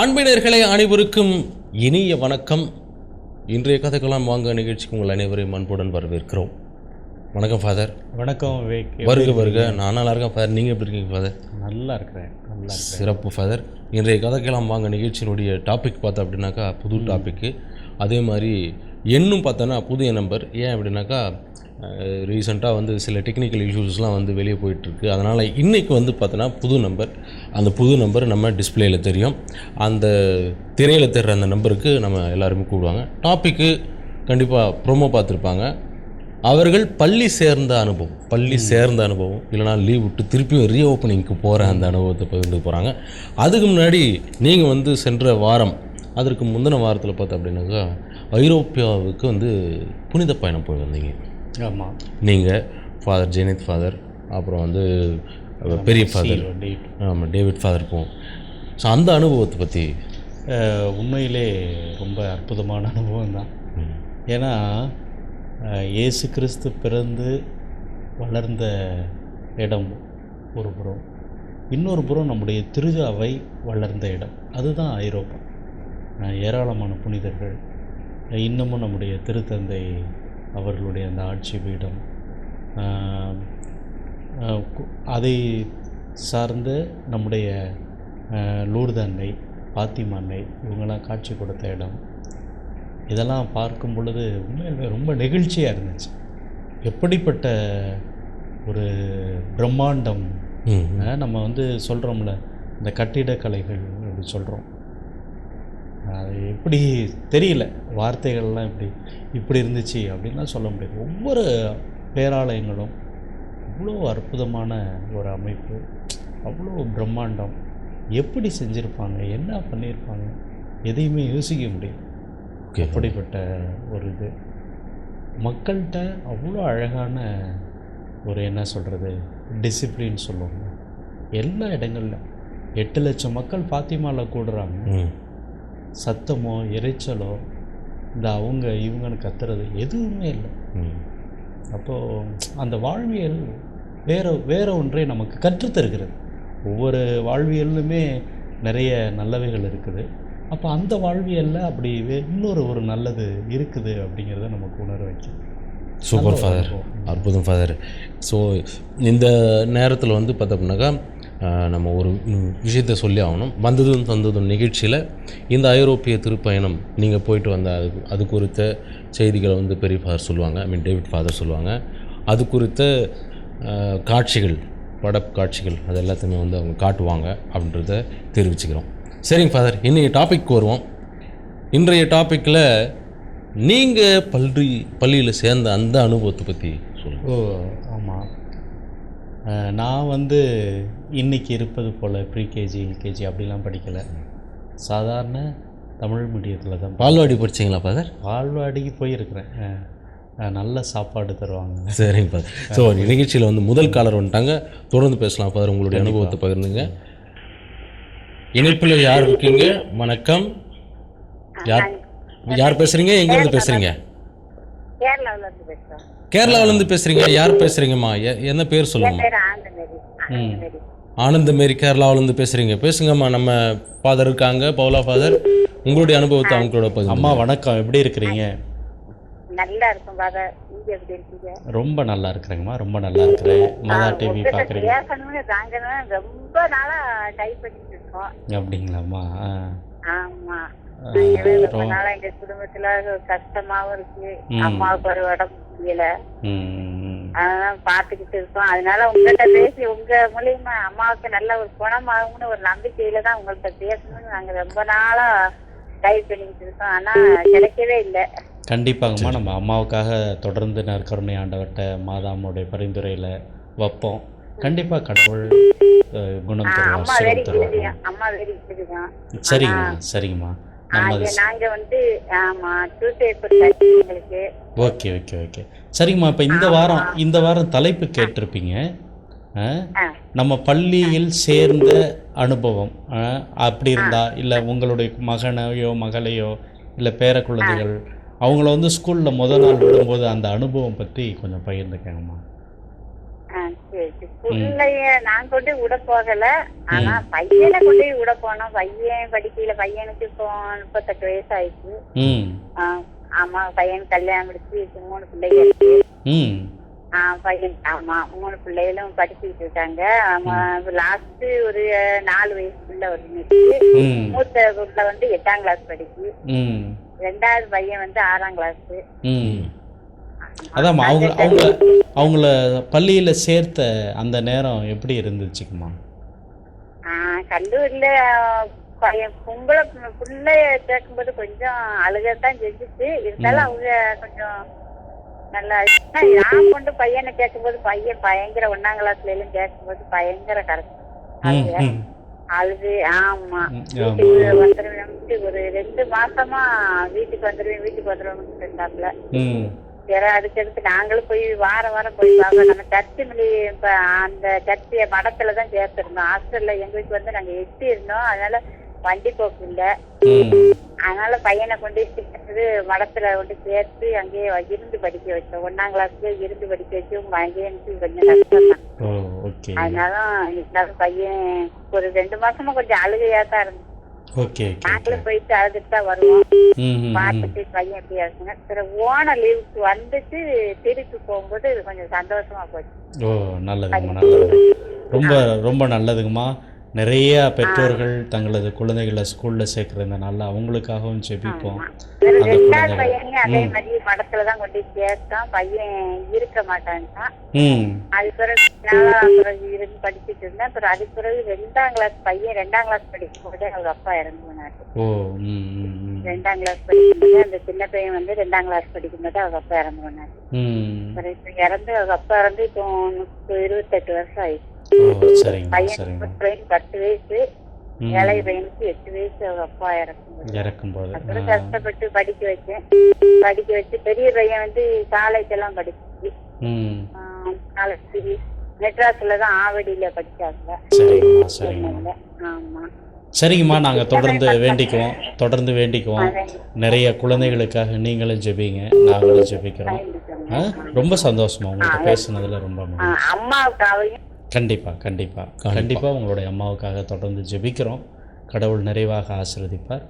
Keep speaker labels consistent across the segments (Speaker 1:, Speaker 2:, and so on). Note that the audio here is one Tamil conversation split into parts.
Speaker 1: அன்பினர்களே அனைவருக்கும் இனிய வணக்கம். இன்றைய கதைக்கெல்லாம் வாங்க நிகழ்ச்சிக்கு உங்கள் அனைவரையும் அன்புடன் வரவேற்கிறோம். வணக்கம் ஃபாதர்.
Speaker 2: வணக்கம் விவேக்.
Speaker 1: வருக. நான் நல்லா இருக்கேன் ஃபாதர். நீங்கள் எப்படி இருக்கீங்க ஃபாதர்?
Speaker 2: நல்லா இருக்கிறேன்.
Speaker 1: சிறப்பு ஃபாதர். இன்றைய கதைக்கெல்லாம் வாங்க நிகழ்ச்சியினுடைய டாபிக் பார்த்தோம் அப்படின்னாக்கா புது டாப்பிக்கு. அதே மாதிரி எண்ணும் பார்த்தோன்னா புதிய நம்பர். ஏன் அப்படின்னாக்கா ரீசெண்டாக சில டெக்னிக்கல் இஷ்யூஸ்லாம் வெளியே போயிட்டுருக்கு. அதனால் இன்றைக்கி பார்த்தோன்னா புது நம்பர். அந்த புது நம்பர் நம்ம டிஸ்பிளேயில் தெரியும். அந்த திரையில் தெரிகிற அந்த நம்பருக்கு நம்ம எல்லாருமே கூடுவாங்க. டாப்பிக்கு கண்டிப்பாக ப்ரோமோ பார்த்துருப்பாங்க. அவர்கள் பள்ளி சேர்ந்த அனுபவம் இல்லைனா லீவ் விட்டு திருப்பியும் ரீஓப்பனிங்க்கு போகிற அந்த அனுபவத்தை பகிர்ந்து போகிறாங்க. அதுக்கு முன்னாடி நீங்கள் சென்ற வாரம் அதற்கு முந்தின வாரத்தில் பார்த்தோம் அப்படின்னாக்கா ஐரோப்பியாவுக்கு புனித பயணம் போய் வந்தீங்க.
Speaker 2: ஆமாம்.
Speaker 1: நீங்கள் ஃபாதர் ஜெனித் ஃபாதர், அப்புறம் பெரிய ஃபாதர், ஆமாம் டேவிட் ஃபாதர் போவோம். ஸோ அந்த அனுபவத்தை பற்றி
Speaker 2: உண்மையிலே ரொம்ப அற்புதமான அனுபவம் தான். ஏன்னா இயேசு கிறிஸ்து பிறந்து வளர்ந்த இடம் ஒரு புறம், இன்னொரு புறம் நம்முடைய திரு அவை வளர்ந்த இடம், அதுதான் ஐரோப்பா. ஏராளமான புனிதர்கள், இன்னமும் நம்முடைய திருத்தந்தை அவர்களுடைய அந்த ஆட்சி பீடம், அதை சார்ந்த நம்முடைய லூர்து அன்னை, பாத்திமா அன்னை, இவங்கெல்லாம் காட்சி கொடுத்த இடம். இதெல்லாம் பார்க்கும் பொழுது உண்மையிலே ரொம்ப நெகிழ்ச்சியாக இருந்துச்சு. எப்படிப்பட்ட ஒரு பிரம்மாண்டம். நம்ம சொல்கிறோம்ல, இந்த கட்டிடக்கலைகள் அப்படி சொல்கிறோம், அது எப்படி தெரியல, வார்த்தைகள்லாம் இப்படி இருந்துச்சு அப்படின்லாம் சொல்ல முடியாது. ஒவ்வொரு பேராலயங்களும் அவ்வளோ அற்புதமான ஒரு அமைப்பு, அவ்வளோ பிரம்மாண்டம். எப்படி செஞ்சுருப்பாங்க, என்ன பண்ணியிருப்பாங்க, எதையுமே யோசிக்க முடியும். அப்படிப்பட்ட ஒரு இது மக்கள்கிட்ட அவ்வளோ அழகான ஒரு என்ன சொல்கிறது டிசிப்ளின் சொல்லுவாங்க. எல்லா இடங்களில் 8 லட்சம் மக்கள் பாத்திமாவில் கூடுறாங்க. சத்தமோ இறைச்சலோ அவங்க இவங்கன்னு கத்துறது எதுவுமே இல்லை. அப்போது அந்த வாழ்வியல் வேற ஒன்றை நமக்கு கற்றுத்தருகிறது. ஒவ்வொரு வாழ்வியலுமே நிறைய நல்லவைகள் இருக்குது. அப்போ அந்த வாழ்வியலில் அப்படி இன்னொரு நல்லது இருக்குது அப்படிங்கிறத நமக்கு உணர வைக்கும்.
Speaker 1: சூப்பர் ஃபாதர், அற்புதம் ஃபாதர். ஸோ இந்த நேரத்தில் பார்த்தோம்னாக்கா நம்ம ஒரு விஷயத்தை சொல்லி ஆகணும். வந்ததும் தந்ததும் நிகழ்ச்சியில் இந்த ஐரோப்பிய திருப்பயணம் நீங்கள் போயிட்டு வந்த அது குறித்த செய்திகளை பெரிய ஃபாதர் சொல்லுவாங்க, டேவிட் ஃபாதர் சொல்லுவாங்க. அது குறித்த காட்சிகள், படக்காட்சிகள், அது எல்லாத்தையுமே அவங்க காட்டுவாங்க அப்படின்றத தெரிவிச்சுக்கிறோம். சரிங்க ஃபாதர், இன்றைய டாபிக் வருவோம். இன்றைய டாப்பிக்கில் நீங்கள் பள்ளியில் சேர்ந்த அந்த அனுபவத்தை பற்றி சொல்லுங்கள்.
Speaker 2: ஆமாம். நான் இன்றைக்கி இருப்பது போல் ப்ரீகேஜி எல்கேஜி அப்படிலாம் படிக்கலை. சாதாரண தமிழ் மீடியத்தில் தான்.
Speaker 1: பால்வாடி படிச்சிங்களா ஃபாதர்?
Speaker 2: பால்வாடிக்கு போயிருக்கிறேன். நல்ல சாப்பாடு தருவாங்க.
Speaker 1: சரிங்க ஃபாதர். ஸோ நிகழ்ச்சியில் முதல் காலர் வந்துட்டாங்க, தொடர்ந்து பேசலாம் ஃபாதர். உங்களுடைய அனுபவத்தை பகிர்ந்துங்க. இணைப்பில் யார் இருக்கீங்க? வணக்கம். யார் பேசுகிறீங்க? எங்கேருந்து பேசுகிறீங்க? கேரளாவிலேருந்து பேசுகிறீங்க. யார் பேசுகிறீங்கம்மா? என்ன பேர் சொல்லுங்கம்மா? ஆனந்தமேரி, கேரளாவிலேருந்து பேசுகிறீங்க. பேசுங்கம்மா. நம்ம ஃபாதர் இருக்காங்க, பவுலா ஃபாதர். உங்களுடைய அனுபவத்தை அவங்களோட பகிர்ந்து.
Speaker 2: அம்மா வணக்கம், எப்படி இருக்கிறீங்க?
Speaker 3: நல்லா இருக்கும் ஃபாதர். நீங்க எப்படி இருக்கீங்க?
Speaker 2: ரொம்ப நல்லா இருக்கிறேங்கம்மா, ரொம்ப நல்லா இருக்கிறேன். மாதா டிவி பார்க்குறீங்க?
Speaker 3: ரொம்ப நாளா டைப் பண்ணிட்டு இருக்கோம்.
Speaker 2: அப்படிங்களாம்மா?
Speaker 3: ஆமா. ரொம்ப நாளா எங்க குடும்பத்துல கஷ்டமாவும் இருக்கு. அம்மாவுக்கு ஒரு உடம்பு முடியல, அதெல்லாம் பாத்துக்கிட்டு இருக்கோம். அதனால உங்கள்கிட்ட பேசி உங்க மூலியமா அம்மாவுக்கு நல்ல ஒரு குணமாகும்னு ஒரு நம்பிக்கையில தான் உங்கள்கிட்ட பேசணும்னு நாங்க ரொம்ப நாளா டைப் பண்ணிக்கிட்டு இருக்கோம். ஆனா கிடைக்கவே இல்லை.
Speaker 2: கண்டிப்பாங்கம்மா, நம்ம அம்மாவுக்காக தொடர்ந்து நற்கருணை ஆண்டவர்கிட்ட மாதாமுடைய பரிந்துரையில் வைப்போம். கண்டிப்பாக கடவுள் குணம் தருவார், சுகம் தருவார். சரிங்கம்மா, சரிங்கம்மா. ஓகே ஓகே ஓகே சரிங்கம்மா. இப்போ இந்த வாரம் தலைப்பு கேட்டிருப்பீங்க, நம்ம பள்ளியில் சேர்ந்த அனுபவம். அப்படி இருந்தா, இல்லை உங்களுடைய மகனையோ மகளையோ இல்லை பேர குழந்தைகள் அவங்கள ஸ்கூலில் முதல் நாள் விடும்போது அந்த அனுபவம் பற்றி கொஞ்சம் பகிர்ந்துக்கங்கம்மா.
Speaker 3: சரி சரி. பிள்ளைய நான் கொண்டு விட போகல. ஆனா பையனை கொண்டு விட போனோம். பையன் படிக்கல. பையனுக்கு இப்போ 38 வயசு ஆயிடுச்சு. ஆமா, பையன் கல்யாணம் முடிச்சு 3 பிள்ளைங்க இருக்கு. பையன் ஆமா 3 பிள்ளைகளும் படிச்சுட்டு இருக்காங்க. லாஸ்ட் ஒரு 4 வயசுக்குள்ள வந்து மூத்த புள்ள வந்து 8ஆம் கிளாஸ் படிக்கு. 2வது பையன் வந்து 6ஆம் கிளாஸ்.
Speaker 2: அதான் அவங்கள பள்ளியில சேர்த்த அந்த நேரம் எப்படி இருந்துச்சுக்குமா?
Speaker 3: கல்லூரியில பொம்பளை பிள்ளைய சேர்க்கும்போது கொஞ்சம் அழுகத்தான் செஞ்சுச்சு. இருந்தாலும் அவங்க கொஞ்சம் நல்லா நான் கொண்டு பையனை கேட்கும்போது பையன் பயங்கர 1ஆம் கிளாஸ்ல எல்லாம் கேட்கும்போது பயங்கர கரெக்ட் அழுது. ஆமா, வீட்டுக்கு வந்துருவேன். ஒரு 2 மாசமா வீட்டுக்கு வந்துருவேன் இருந்தாப்புல. சரி, அதுக்கடுத்து நாங்களும் போய் வாரம் போய் பார்ப்போம். நம்ம சர்ச்சு இப்ப அந்த சர்ச்சை மடத்துலதான் சேர்த்திருந்தோம். ஹாஸ்டல்ல எங்க வீட்டுக்கு வந்து நாங்க 8 இருந்தோம். அதனால வண்டி போக்கு இல்ல. அதனால பையனை கொண்டு சேர்த்து மடத்துல கொண்டு சேர்த்து அங்கேயே இருந்து படிக்க வச்சோம். 1ஆம் கிளாஸ்ல இருந்து படிக்க வச்சு அங்கேயே கொஞ்சம் கஷ்டம் தான். அதனால பையன் ஒரு 2 மாசமா கொஞ்சம் அழுகையா தான் இருந்துச்சு. நாங்களும் போயிட்டு அழுதுட்டு தான் வருவோம். பார்த்துட்டு பையன் எப்படி இருக்குங்க. சரி, ஓன லீவுக்கு வந்துட்டு திருப்பி போகும்போது கொஞ்சம் சந்தோஷமா போச்சு.
Speaker 2: நல்லதுங்கம்மா, நல்லது. ரொம்ப ரொம்ப நல்லதுங்கம்மா. நிறைய பெற்றோர்கள் தங்களது குழந்தைகளை ஸ்கூல்ல சேர்க்கறதுனால அவங்களுக்காகவும் ஜெபிப்போம்.
Speaker 3: 2வது பையனையும் அதே மாதிரி மடத்துலதான் கொண்டு சேர்த்தான். பையன் இருக்க மாட்டான்ட்டான். அது பிறகு இருந்து படிச்சுட்டு இருந்தேன். அப்புறம் அது பிறகு 2ஆம் கிளாஸ் பையன் 2ஆம் கிளாஸ் படிக்கும் போதே அவங்க அப்பா இறந்து போனாரு. 2ஆம் கிளாஸ் படிக்கும்போது அந்த சின்ன பையன் வந்து 2ஆம் கிளாஸ் படிக்கும்போது அவங்க அப்பா இறந்து போனாரு. அவங்க அப்பா இறந்து இப்போ 28 வருஷம் ஆயிடுச்சு. பையனுக்கு 10 வயசு, இளைய பையனுக்கு 8 வயசு. அவங்க அப்பா இறக்கும்போது அப்புறம் கஷ்டப்பட்டு படிக்க வச்சு பெரிய பையன் வந்து காலேஜ் எல்லாம் படிச்சு மெட்ராஸ்லதான் ஆவடியில படிச்சாங்க. ஆமா,
Speaker 2: சரிங்கம்மா. நாங்கள் தொடர்ந்து வேண்டிக்குவோம். நிறைய குழந்தைகளுக்காக நீங்களும் ஜெபிங்க, நாங்களும் ஜெபிக்கிறோம். ரொம்ப சந்தோஷமா உங்கள்கிட்ட பேசுனதுல ரொம்ப
Speaker 3: அம்மாவுக்காகவும்
Speaker 2: கண்டிப்பாக உங்களுடைய அம்மாவுக்காக தொடர்ந்து ஜெபிக்கிறோம். கடவுள் நிறைவாக ஆசீர்வதிப்பார்.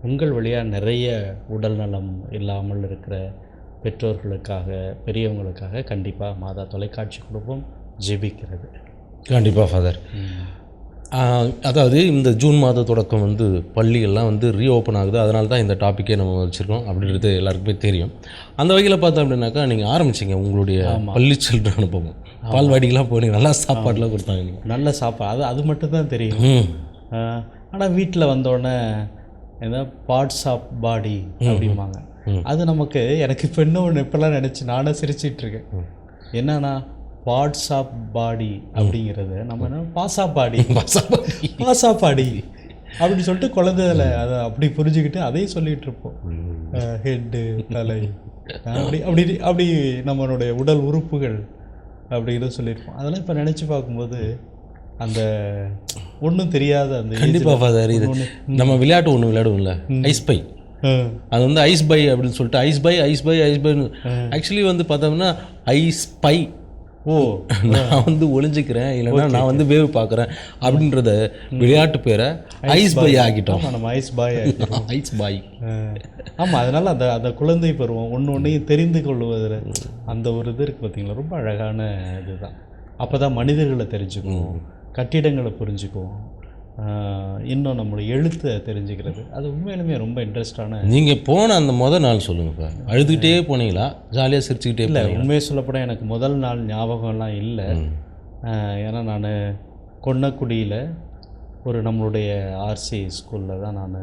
Speaker 2: உங்கள் வழியாக நிறைய உடல் நலம் இல்லாமல் இருக்கிற பெற்றோர்களுக்காக, பெரியவங்களுக்காக கண்டிப்பாக மாதா தொலைக்காட்சி குடும்பம் ஜெபிக்கிறது.
Speaker 1: கண்டிப்பாக ஃபாதர். அதாவது இந்த ஜூன் மாத தொடக்கம் வந்து பள்ளிகள்லாம் வந்து ரீஓப்பன் ஆகுது. அதனால தான் இந்த டாப்பிக்கே நம்ம வச்சுருக்கோம் அப்படின்றது எல்லாருக்குமே தெரியும். அந்த வகையில் பார்த்தோம் அப்படின்னாக்கா நீங்கள் ஆரம்பிச்சிங்க உங்களுடைய பள்ளி செல்ற அனுபவம். பால்வாடிக்கெலாம் போனீங்க, நல்லா சாப்பாடுலாம் கொடுத்தாங்க.
Speaker 2: நல்ல சாப்பாடு அது மட்டும்தான் தெரியும். ஆனால் வீட்டில் வந்தோடனே ஏதோ பார்ட்ஸ் ஆஃப் பாடி அப்படிம்பாங்க. அது நமக்கு எனக்கு இப்போ இன்னொன்று இப்போல்லாம் நினச்சி நானே சிரிச்சிட்ருக்கேன். என்னன்னா பார்ட்ஸ் ஆஃப் பாடி அப்படிங்கிறது நம்ம என்ன பாசா பாடி அப்படின்னு சொல்லிட்டு குழந்தைல அதை அப்படி புரிஞ்சுக்கிட்டு அதையும் சொல்லிகிட்டு இருப்போம். ஹெட்டு, தலை, அப்படி நம்மளுடைய உடல் உறுப்புகள் அப்படிங்கிறத சொல்லியிருப்போம். அதெல்லாம் இப்போ நினச்சி பார்க்கும்போது அந்த ஒன்றும் தெரியாத அந்த
Speaker 1: கண்டிப்பாக ஃபாதர் இது நம்ம விளையாட்டு ஒன்று விளையாடுவோம்ல, ஐஸ் பை. அது வந்து ஐஸ் பை அப்படின்னு சொல்லிட்டு ஐஸ் பைன்னு ஆக்சுவலி வந்து பார்த்தோம்னா ஐஸ் பை. நான் வந்து ஒளிஞ்சிக்கிறேன், இல்லைன்னா நான் வந்து வேவ் பார்க்குறேன் அப்படின்றத விளையாட்டு பேரை ஐஸ் பை ஆகிட்டோம்.
Speaker 2: நம்ம ஐஸ் பாய். ஆமாம், அதனால் அந்த குழந்தை பருவம் ஒன்றையும் தெரிந்து கொள்வதில் அந்த ஒரு இது இருக்குது பார்த்தீங்களா, ரொம்ப அழகான இதுதான். அப்போ தான் மனிதர்களை தெரிஞ்சுக்குவோம், கட்டிடங்களை புரிஞ்சுக்குவோம், இன்னும் நம்மளுடைய எழுத்தை தெரிஞ்சுக்கிறது. அது உண்மையிலுமே ரொம்ப இன்ட்ரெஸ்டான.
Speaker 1: நீங்கள் போன அந்த முதல் நாள் சொல்லுங்கப்பா, அழுதுகிட்டே போனீங்களா, ஜாலியாக சிரிச்சுக்கிட்டே?
Speaker 2: இல்லை, உண்மையை சொல்லப்போனால் எனக்கு முதல் நாள் ஞாபகம்லாம் இல்லை. ஏன்னா நான் கொன்னக்குடியில் ஒரு நம்மளுடைய ஆர்சி ஸ்கூலில் தான் நான்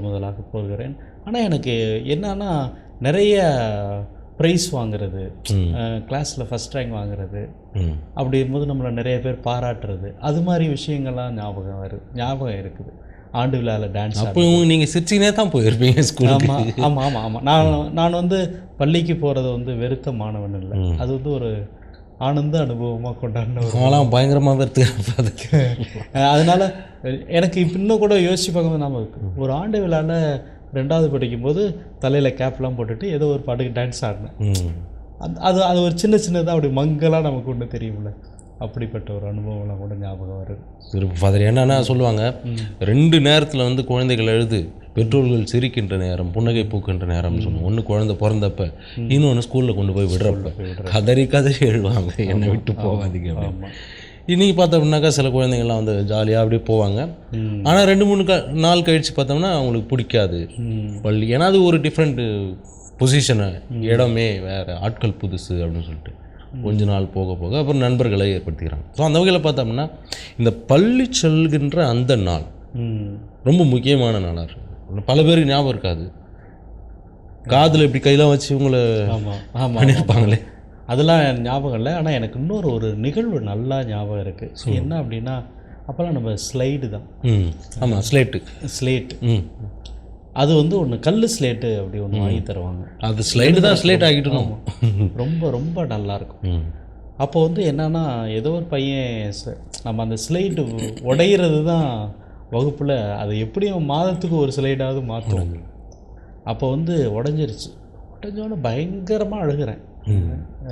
Speaker 2: முதலாக போகிறேன். ஆனால் எனக்கு என்னன்னா நிறைய ப்ரைஸ் வாங்குறது, கிளாஸில் ஃபஸ்ட் ரேங்க் வாங்குறது, அப்படி இருக்கும்போது நம்மளை நிறைய பேர் பாராட்டுறது, அது மாதிரி விஷயங்கள்லாம் ஞாபகம் இருக்குது. ஆண்டு விழாவில் டான்ஸ்.
Speaker 1: அப்போ நீங்கள் சிரிச்சினே தான் போயிருப்பீங்க ஸ்கூல்.
Speaker 2: ஆமாம். நான் வந்து பள்ளிக்கு போகிறது வந்து வெறுத்த மாணவன் இல்லை, அது வந்து ஒரு ஆனந்த அனுபவமாக கொண்டாடினோம்.
Speaker 1: பயங்கரமாக வருது.
Speaker 2: அதனால் எனக்கு இப்போ இன்னும் கூட யோசிச்சு பார்க்கும்போது நம்ம ஒரு ஆண்டு விழாவில் 2வது படிக்கும்போது தலையில் கேப்லாம் போட்டுட்டு ஏதோ ஒரு பாட்டுக்கு டான்ஸ் ஆடினேன். அது அது ஒரு சின்னதாக அப்படி மங்கலாக நமக்கு ஒன்று தெரியும்ல, அப்படிப்பட்ட ஒரு அனுபவம்லாம் கூட ஞாபகம் வருது.
Speaker 1: சரி ஃபாதர், என்னென்னா சொல்லுவாங்க 2 நேரத்தில் வந்து குழந்தைகள் அழுது பெற்றோர்கள் சிரிக்கின்ற நேரம், புன்னகை பூக்கின்ற நேரம்னு சொல்லுவோம். ஒன்று குழந்தை பிறந்தப்ப, இன்னொன்று ஸ்கூலில் கொண்டு போய் விடுறப்ப கதறி எழுவாங்க, என்னை விட்டு போகாதீங்க அப்படின்னு. இன்றைக்கி பார்த்தோம்னாக்கா சில குழந்தைங்கள்லாம் வந்து ஜாலியாக அப்படியே போவாங்க. ஆனால் 2-3 நாள் கழித்து பார்த்தோம்னா அவங்களுக்கு பிடிக்காது பள்ளி. ஏன்னா அது ஒரு டிஃப்ரெண்ட்டு பொசிஷனு, இடமே வேறு, ஆட்கள் புதுசு அப்படின்னு சொல்லிட்டு கொஞ்ச நாள் போக போக அப்புறம் நண்பர்களை ஏற்படுத்திக்கிறாங்க. ஸோ அந்த வகையில் பார்த்தோம்னா இந்த பள்ளி செல்கின்ற அந்த நாள் ரொம்ப முக்கியமான நாளாக இருக்கும். பல பேருக்கு ஞாபகம் இருக்காது, காதில் இப்படி கையெல்லாம் வச்சு உங்களை பண்ணியிருப்பாங்களே,
Speaker 2: அதெல்லாம் ஞாபகம் இல்லை. ஆனால் எனக்கு இன்னொரு ஒரு நிகழ்வு நல்லா ஞாபகம் இருக்குது. என்ன அப்படின்னா, அப்போல்லாம் நம்ம ஸ்லைடு தான்.
Speaker 1: ஆமாம், ஸ்லேட்டு.
Speaker 2: அது வந்து ஒன்று கல் ஸ்லேட்டு அப்படி ஒன்று வாங்கி தருவாங்க.
Speaker 1: அது ஸ்லைடு தான் ஸ்லேட் ஆகிட்டோம்.
Speaker 2: ரொம்ப ரொம்ப நல்லாயிருக்கும். அப்போ வந்து என்னன்னா, ஏதோ ஒரு பையன் நம்ம அந்த ஸ்லைடு உடையிறது தான் வகுப்பில், அதை எப்படியும் மாதத்துக்கு ஒரு ஸ்லைடாவது மாற்றுவோம். அப்போ வந்து உடஞ்சோன்னு பயங்கரமாக அழுகிறேன்.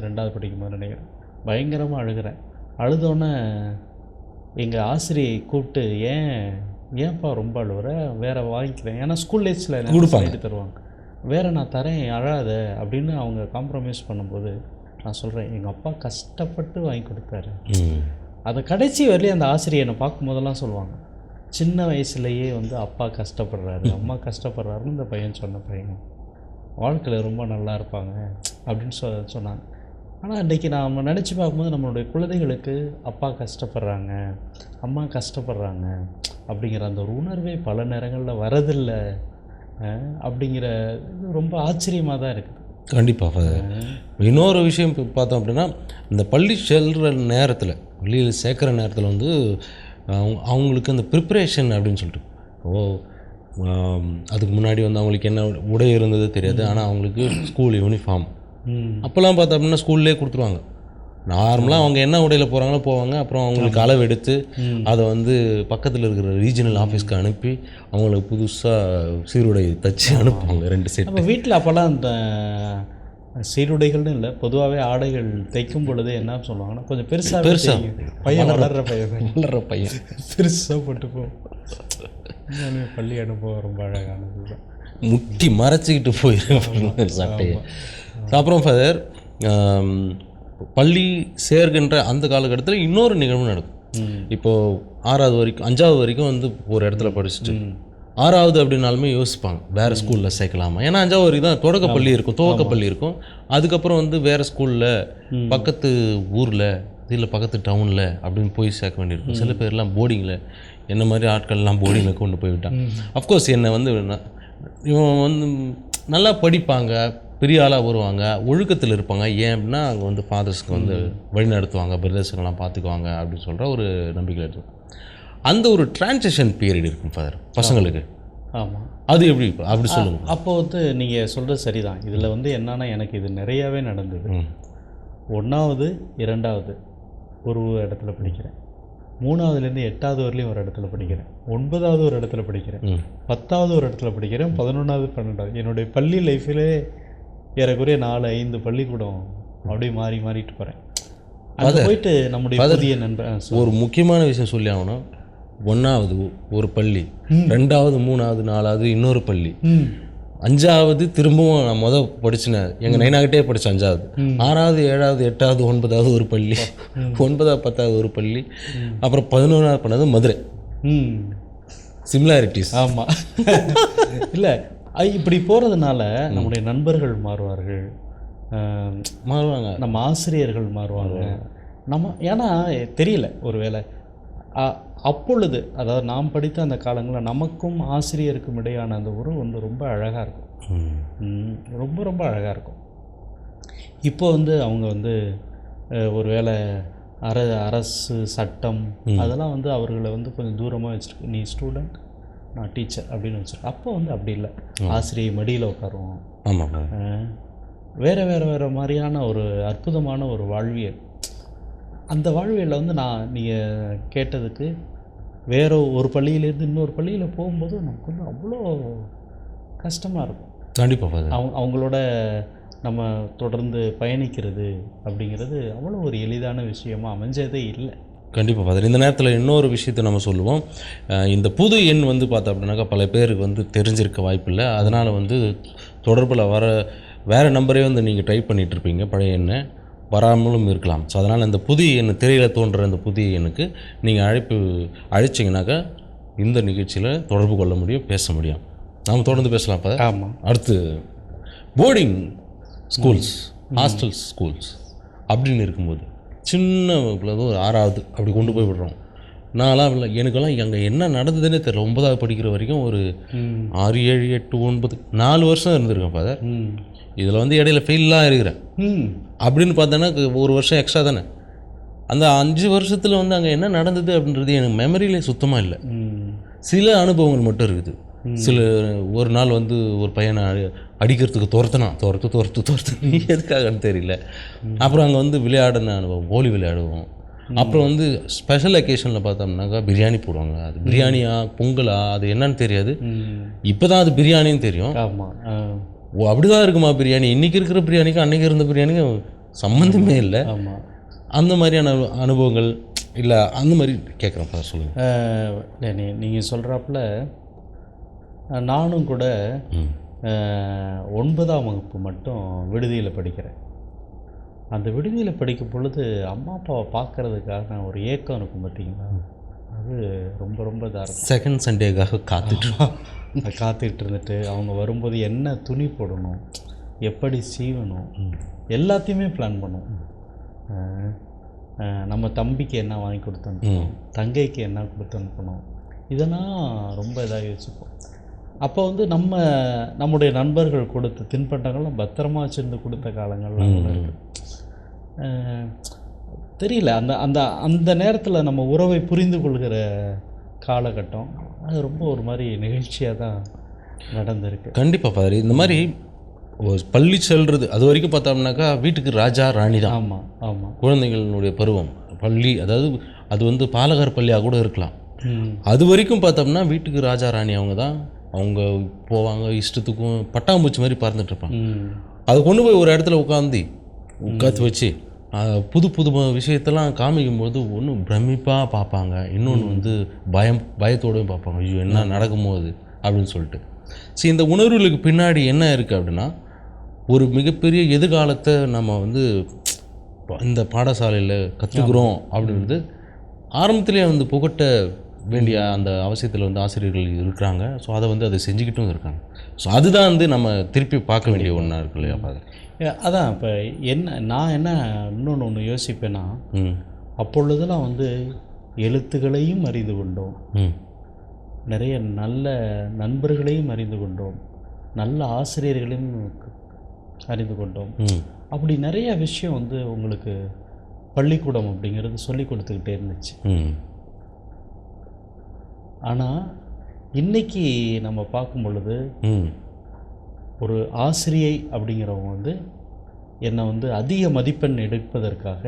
Speaker 2: 2வது படிக்கும்போது நினைக்கிறேன், பயங்கரமாக அழுகிறேன். அழுதோன்னே எங்கள் ஆசிரியை கூப்பிட்டு, ஏன்ப்பா ரொம்ப அழுவுற, வேறு வாங்கிக்கிறேன், ஏன்னா ஸ்கூல் லைஃப்ஸில் கொடுப்பாங்க தருவாங்க, வேறு நான் தரேன் அழாத அப்படின்னு அவங்க காம்ப்ரமைஸ் பண்ணும்போது நான் சொல்கிறேன், எங்கள் அப்பா கஷ்டப்பட்டு வாங்கி கொடுத்தாரு. அதை கடைசி வரலையும் அந்த ஆசிரியை என்னை பார்க்கும்போதெல்லாம் சொல்லுவாங்க, சின்ன வயசுலேயே வந்து அப்பா கஷ்டப்படுறாரு, அம்மா கஷ்டப்படுறாருன்னு இந்த பையன் சொன்ன பையன் வாழ்க்கையில் ரொம்ப நல்லா இருப்பாங்க அப்படின்னு சொன்னாங்க. ஆனால் இன்றைக்கி நாம் நினச்சி பார்க்கும்போது நம்மளுடைய குழந்தைகளுக்கு அப்பா கஷ்டப்படுறாங்க, அம்மா கஷ்டப்படுறாங்க அப்படிங்கிற அந்த ஒரு உணர்வே பல நேரங்களில் வரதில்லை. அப்படிங்கிற இது ரொம்ப ஆச்சரியமாக தான் இருக்குது.
Speaker 1: கண்டிப்பாக. இன்னொரு விஷயம் பார்த்தோம் அப்படின்னா, இந்த பள்ளி செல்கிற நேரத்தில், பள்ளியில் சேர்க்குற நேரத்தில் வந்து அவங்களுக்கு அந்த ப்ரிப்ரேஷன் அப்படின்னு சொல்லிட்டு, அதுக்கு முன்னாடி வந்து அவங்களுக்கு என்ன உடை இருந்தது தெரியாது, ஆனால் அவங்களுக்கு ஸ்கூல் யூனிஃபார்ம் அப்போல்லாம் பார்த்தோம் அப்படின்னா ஸ்கூல்லேயே கொடுத்துருவாங்க. நார்மலாக அவங்க என்ன உடையில் போகிறாங்களோ போவாங்க. அப்புறம் அவங்களுக்கு அளவு எடுத்து அதை வந்து பக்கத்தில் இருக்கிற ரீஜனல் ஆஃபீஸ்க்கு அனுப்பி அவங்களுக்கு புதுசாக சீருடை தச்சு அனுப்புவாங்க 2 செட்.
Speaker 2: நம்ம வீட்டில் அப்போல்லாம் அந்த சீருடைகள்னு இல்லை, பொதுவாகவே ஆடைகள் தைக்கும் பொழுது என்ன சொல்லுவாங்கன்னா, கொஞ்சம் பெருசாக பையன் வளர்கிற பையன் பெருசாக போட்டு போகும். பள்ளி அனுபவம் ரொம்ப அழகானது தான்.
Speaker 1: முட்டி மறைச்சிக்கிட்டு போயிரு சட்டையை. அப்புறம் ஃபாதர், பள்ளி சேர்கின்ற அந்த காலகட்டத்தில் இன்னொரு நிகழ்வு நடக்கும். இப்போது 6வது வரைக்கும் 5வது வரைக்கும் வந்து ஒரு இடத்துல படிச்சுட்டு 6வது அப்படின்னாலுமே யோசிப்பாங்க வேறு ஸ்கூலில் சேர்க்கலாமா. ஏன்னா 5வது வரைக்கும் தான் தொடக்கப்பள்ளி இருக்கும், துவக்கப்பள்ளி இருக்கும். அதுக்கப்புறம் வந்து வேறு ஸ்கூலில் பக்கத்து ஊரில் இல்லை பக்கத்து டவுனில் அப்படின்னு போய் சேர்க்க வேண்டியிருக்கும். சில பேர்லாம் போர்டிங்கில், என்ன மாதிரி ஆட்கள்லாம் போர்டிங்கில் கொண்டு போய் விட்டாங்க. அஃப்கோர்ஸ் என்னை வந்து இவன் வந்து நல்லா படிப்பாங்க, பெரிய ஆளாக வருவாங்க, ஒழுக்கத்தில் இருப்பாங்க. ஏன் அப்படின்னா அங்கே வந்து ஃபாதர்ஸ்க்கு வந்து வழி நடத்துவாங்க, பிரதர்ஸுங்கெல்லாம் பார்த்துக்குவாங்க அப்படின்னு சொல்கிற ஒரு நம்பிக்கையில் இருக்கும். அந்த ஒரு டிரான்சிஷன் பீரியட் இருக்கும் ஃபாதர் பசங்களுக்கு.
Speaker 2: ஆமாம்,
Speaker 1: அது எப்படி அப்படி சொல்லுங்கள்.
Speaker 2: அப்போது வந்து நீங்கள் சொல்கிறது சரிதான். இதில் வந்து என்னென்னா, எனக்கு இது நிறையாவே நடந்தது. 1வது 2வது ஒரு இடத்துல படிக்கிறேன், 3வதுலேருந்து 8வது வரலையும் ஒரு இடத்துல படிக்கிறேன், 9வது ஒரு இடத்துல படிக்கிறேன், 10வது ஒரு இடத்துல படிக்கிறேன், 11வது 12வது. என்னுடைய பள்ளி லைஃப்பிலே ஏறக்குறைய 4-5 பள்ளிக்கூடம் அப்படியே மாறிட்டு போகிறேன். அது போயிட்டு நம்முடைய புதிய நண்பர்
Speaker 1: ஒரு முக்கியமான விஷயம் சொல்லி ஆகணும். 1வது ஒரு பள்ளி, 2வது 3வது 4வது இன்னொரு பள்ளி, 5வது திரும்பவும் நான் படிச்சினேன் எங்கள் நைனாகிட்டே படித்தேன் 5வது, 6வது 7வது 8வது 9வது ஒரு பள்ளி, 9வது 10வது ஒரு பள்ளி, அப்புறம் 11வது பண்ணது மதுரை. சிமிலாரிட்டிஸ்.
Speaker 2: ஆமாம், இல்லை இப்படி போகிறதுனால நம்முடைய நண்பர்கள் மாறுவார்கள், நம்ம ஆசிரியர்கள் மாறுவாங்க. ஏன்னா தெரியல, ஒரு வேளை அப்பொழுது, அதாவது நாம் படித்த அந்த காலங்களில் நமக்கும் ஆசிரியருக்கும் இடையான அந்த உறவு வந்து ரொம்ப அழகாக இருக்கும், ரொம்ப ரொம்ப அழகாக இருக்கும். இப்போ வந்து அவங்க வந்து ஒரு வேளை அரசு சட்டம் அதெல்லாம் வந்து அவர்களை வந்து கொஞ்சம் தூரமாக வச்சுருக்கு. நீ ஸ்டூடெண்ட், நான் டீச்சர் அப்படின்னு வச்சுருக்கேன். அப்போ வந்து அப்படி இல்லை, ஆசிரியை மடியில் உட்காருவோம்.
Speaker 1: ஆமாம்,
Speaker 2: வேறு மாதிரியான ஒரு அற்புதமான ஒரு வாழ்வியல். அந்த வாழ்வியலில் வந்து நீங்கள் கேட்டதுக்கு வேறு ஒரு பள்ளியிலேருந்து இன்னொரு பள்ளியில் போகும்போது நமக்கு வந்து அவ்வளோ கஷ்டமாக இருக்கும்.
Speaker 1: கண்டிப்பாக
Speaker 2: அவங்களோட நம்ம தொடர்ந்து பயணிக்கிறது அப்படிங்கிறது அவ்வளோ ஒரு எளிதான விஷயமா அமைஞ்சதே இல்லை.
Speaker 1: கண்டிப்பாக ஃபாதர். இந்த நேரத்தில் இன்னொரு விஷயத்தை நம்ம சொல்லுவோம். இந்த புது எண் வந்து பார்த்தோம் அப்படின்னாக்கா பல பேருக்கு வந்து தெரிஞ்சிருக்க வாய்ப்பில்லை. அதனால் வந்து தொடர்பில் வேறு நம்பரே வந்து நீங்கள் டைப் பண்ணிகிட்ருப்பீங்க, பழைய எண்ணை வராமலும் இருக்கலாம். ஸோ அதனால் அந்த புதிய எண் திரையில் தோன்ற அந்த புதிய எண்ணுக்கு நீங்கள் அழைச்சிங்கனாக்கா இந்த நிகழ்ச்சியில் தொடர்பு கொள்ள முடியும், பேச முடியும். நாம் தொடர்ந்து பேசலாம் ஃபாதர்.
Speaker 2: ஆமாம்.
Speaker 1: அடுத்து போர்டிங் ஸ்கூல்ஸ், ஹாஸ்டல் ஸ்கூல்ஸ் அப்படின்னு இருக்கும்போது சின்ன ஒரு 6வது அப்படி கொண்டு போய் விடுறோம். நான்லாம் இல்லை, எனக்கெல்லாம் அங்கே என்ன நடந்ததுன்னே தெரியல. 9வது படிக்கிற வரைக்கும் ஒரு 6, 7, 8, 9 4 வருஷம் இருந்திருக்கேன் ஃபாதர். இதில் வந்து இடையில ஃபெயிலாம் இருக்கிறேன். அப்படின்னு பார்த்தோன்னா ஒரு வருஷம் எக்ஸ்ட்ரா தானே. அந்த 5 வருஷத்தில் வந்து அங்கே என்ன நடந்தது அப்படின்றது எனக்கு மெமரியிலே சுத்தமாக இல்லை. சில அனுபவங்கள் மட்டும் இருக்குது. சில ஒரு நாள் வந்து ஒரு பையனை அடிக்கிறதுக்கு துரத்து எதுக்காகன்னு தெரியல. அப்புறம் அங்கே வந்து விளையாடின அனுபவம், கோலி விளையாடுவோம். அப்புறம் வந்து ஸ்பெஷல் அக்கேஷனில் பார்த்தோம்னாக்கா பிரியாணி போடுவாங்க. அது பிரியாணியா பொங்கலா அது என்னன்னு தெரியாது. இப்போ தான் அது பிரியாணின்னு தெரியும். ஓ அப்படிதான் இருக்குமா பிரியாணி? இன்றைக்கி இருக்கிற பிரியாணிக்கும் அன்றைக்கி இருந்த பிரியாணிக்கும் சம்மந்தமே இல்லை. அந்த மாதிரியான அனுபவங்கள் இல்லை, அந்த மாதிரி கேட்குறேன் சொல்லுங்கள்.
Speaker 2: நீங்கள் சொல்கிறாப்புல நானும் கூட 9ஆம் வகுப்பு மட்டும் விடுதியில் படிக்கிறேன். அந்த விடுதியில் படிக்கும் பொழுது அம்மா அப்பாவை பார்க்குறதுக்காக ஒரு ஏக்கம் இருக்கும் பார்த்தீங்களா, அது ரொம்ப ரொம்ப இதாக
Speaker 1: செகண்ட் சண்டேக்காக
Speaker 2: காத்துக்கிட்டு இருந்துட்டு அவங்க வரும்போது என்ன துணி போடணும், எப்படி சீவணும், எல்லாத்தையுமே பிளான் பண்ணுவோம். நம்ம தம்பிக்கு என்ன வாங்கி கொடுத்து அனுப்பணும், தங்கைக்கு என்ன கொடுத்து அனுப்பணும், இதெல்லாம் ரொம்ப இதாக யோசிப்போம். அப்போ வந்து நம்முடைய நண்பர்கள் கொடுத்த தின்பண்டங்கள்லாம் பத்திரமா வச்சுருந்து கொடுத்த காலங்கள்லாம் தெரியல. அந்த அந்த அந்த நேரத்தில் நம்ம உறவை புரிந்து கொள்கிற காலகட்டம் அது ரொம்ப ஒரு மாதிரி நிகழ்ச்சியாக தான் நடந்திருக்கு.
Speaker 1: கண்டிப்பாக ஃபாதர். இந்த மாதிரி பள்ளி செல்வது அது வரைக்கும் பார்த்தோம்னாக்கா வீட்டுக்கு ராஜா ராணி தான்.
Speaker 2: ஆமாம் ஆமாம்.
Speaker 1: குழந்தைகளுடைய பருவம் பள்ளி, அதாவது அது வந்து பாலகர் பள்ளியாக கூட இருக்கலாம். அது வரைக்கும் பார்த்தோம்னா வீட்டுக்கு ராஜா ராணி அவங்க தான். அவங்க போவாங்க, இஷ்டத்துக்கும் பட்டாம்பூச்சி மாதிரி பறந்துட்டுருப்பாங்க. அதை கொண்டு போய் ஒரு இடத்துல உட்காந்து வச்சு புது புது விஷயத்தெல்லாம் காமிக்கும்போது ஒன்று பிரமிப்பாக பார்ப்பாங்க, இன்னொன்று வந்து பயத்தோடையும் பார்ப்பாங்க. ஐயோ என்ன நடக்கும்போது அப்படின்னு சொல்லிட்டு. சரி, இந்த உணர்வுகளுக்கு பின்னாடி என்ன இருக்குது அப்படின்னா ஒரு மிகப்பெரிய எதிர்காலத்தை நம்ம வந்து இந்த பாடசாலையில் கற்றுக்குறோம் அப்படின்றது ஆரம்பத்திலே வந்து புகட்ட வேண்டிய அந்த அவசியத்தில் வந்து ஆசிரியர்கள் இருக்கிறாங்க. ஸோ அதை செஞ்சுக்கிட்டும் இருக்காங்க. ஸோ அதுதான் வந்து நம்ம திருப்பி பார்க்க வேண்டிய ஒன்றா இருக்கு இல்லையா ஃபாதர்?
Speaker 2: அதான் இப்போ நான் இன்னொன்று யோசிப்பேன்னா, அப்பொழுதெல்லாம் வந்து எழுத்துக்களையும் அறிந்து கொண்டோம், நிறைய நல்ல நண்பர்களையும் அறிந்து கொண்டோம், நல்ல ஆசிரியர்களையும் அறிந்து கொண்டோம். அப்படி நிறைய விஷயம் வந்து உங்களுக்கு பள்ளிக்கூடம் அப்படிங்கிறது சொல்லி கொடுத்துக்கிட்டே இருந்துச்சு. ஆனால் இன்றைக்கி நம்ம பார்க்கும் பொழுது ஒரு ஆசிரியை அப்படிங்கிறவங்க வந்து என்னை வந்து அதிக மதிப்பெண் எடுப்பதற்காக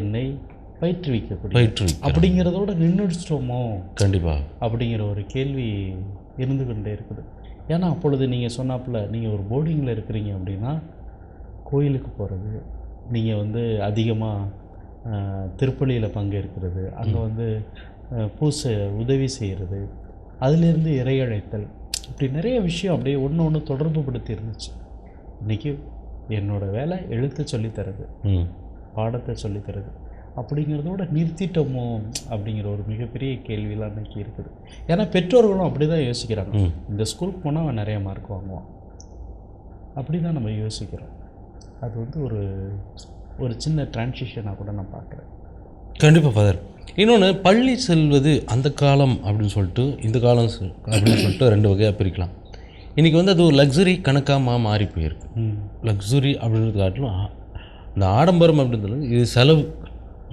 Speaker 2: என்னை பயிற்றுவிக்கக்கூடிய அப்படிங்கிறதோட நின்றுச்சிட்டோமோ
Speaker 1: கண்டிப்பாக அப்படிங்கிற
Speaker 2: ஒரு கேள்வி இருந்து கொண்டே இருக்குது. ஏன்னா அப்பொழுது நீங்கள் சொன்னாப்புல நீங்கள் ஒரு போர்டிங்கில் இருக்கிறீங்க அப்படின்னா கோயிலுக்கு போகிறது, நீங்கள் வந்து அதிகமாக திருப்பலியில் பங்கேற்கிறது, அங்கே வந்து பூசை உதவி செய்கிறது, அதிலிருந்து இறையழைத்தல், இப்படி நிறைய விஷயம் அப்படியே ஒன்று தொடர்பு படுத்தி இருந்துச்சு. இன்றைக்கி என்னோடய வேலை எழுத்து சொல்லித்தரது, பாடத்தை சொல்லித்தரது அப்படிங்கிறதோட நிறுத்திட்டோமோ அப்படிங்கிற ஒரு மிகப்பெரிய கேள்வியெலாம் இன்றைக்கி இருக்குது. ஏன்னா பெற்றோர்களும் அப்படி தான் யோசிக்கிறாங்க. இந்த ஸ்கூலுக்கு போனால் அவன் நிறைய மார்க் வாங்குவான், அப்படி தான் நம்ம யோசிக்கிறோம். அது வந்து ஒரு சின்ன டிரான்சிஷனாக கூட நான் பார்க்குறேன்.
Speaker 1: கண்டிப்பாக ஃபாதர். இன்னொன்று, பள்ளி செல்வது அந்த காலம் அப்படின்னு சொல்லிட்டு இந்த காலம் அப்படின்னு சொல்லிட்டு 2 வகையாக பிரிக்கலாம். இன்றைக்கி வந்து அது ஒரு லக்ஸுரி கணக்காக மாறி போயிருக்கு. லக்ஸுரி அப்படின்றது காட்டிலும் இந்த ஆடம்பரம் அப்படின்றது இது செலவு.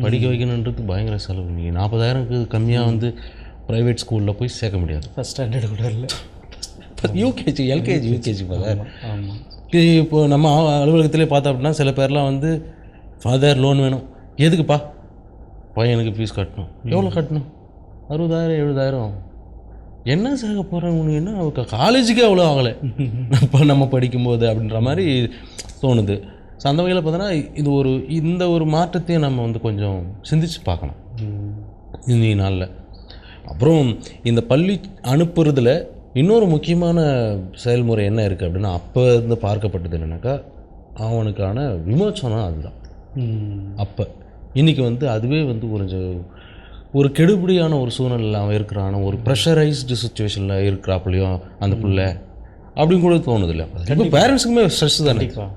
Speaker 1: படிக்க வைக்கணுன்றது பயங்கர செலவு. நீங்கள் 40,000க்கு கம்மியாக வந்து ப்ரைவேட் ஸ்கூலில் போய் சேர்க்க முடியாது.
Speaker 2: ஃபஸ்ட் ஸ்டாண்டர்டு கூட இல்லை,
Speaker 1: யூகேஜி யூகேஜி ஃபாதர். இப்போ நம்ம அலுவலகத்திலே பார்த்தோம் அப்படின்னா சில பேர்லாம் வந்து ஃபாதர் லோன் வேணும். எதுக்குப்பா? பையனுக்கு ஃபீஸ் கட்டணும். எவ்வளோ கட்டணும்? 60,000 70,000. என்ன சாக போகிறவங்கன்னா காலேஜுக்கே அவ்வளோ ஆகலை இப்போ நம்ம படிக்கும்போது அப்படின்ற மாதிரி தோணுது. ஸோ அந்த வகையில் பார்த்தோன்னா இந்த ஒரு மாற்றத்தையும் நம்ம வந்து கொஞ்சம் சிந்திச்சு பார்க்கணும் இன்னைக்கு நாளில். அப்புறம் இந்த பள்ளி அனுப்புறதுல இன்னொரு முக்கியமான செயல்முறை என்ன இருக்குது அப்படின்னா, அப்போ இருந்து பார்க்கப்பட்டது என்னென்னாக்கா அவனுக்கான விமோசனம் அதுதான். அப்போ இன்றைக்கி வந்து அதுவே வந்து ஒரு கெடுபடியான ஒரு சூழ்நிலையில் அவன் இருக்கிறான, ஒரு ப்ரெஷரைஸ்டு சுச்சுவேஷனில் இருக்கிறாப்புலையும் அந்த பிள்ளை அப்படின்னு கூட தோணுது இல்லை. இப்போ பேரண்ட்ஸுக்குமே ஸ்ட்ரெஸ் தான்.
Speaker 2: கண்டிப்பாக.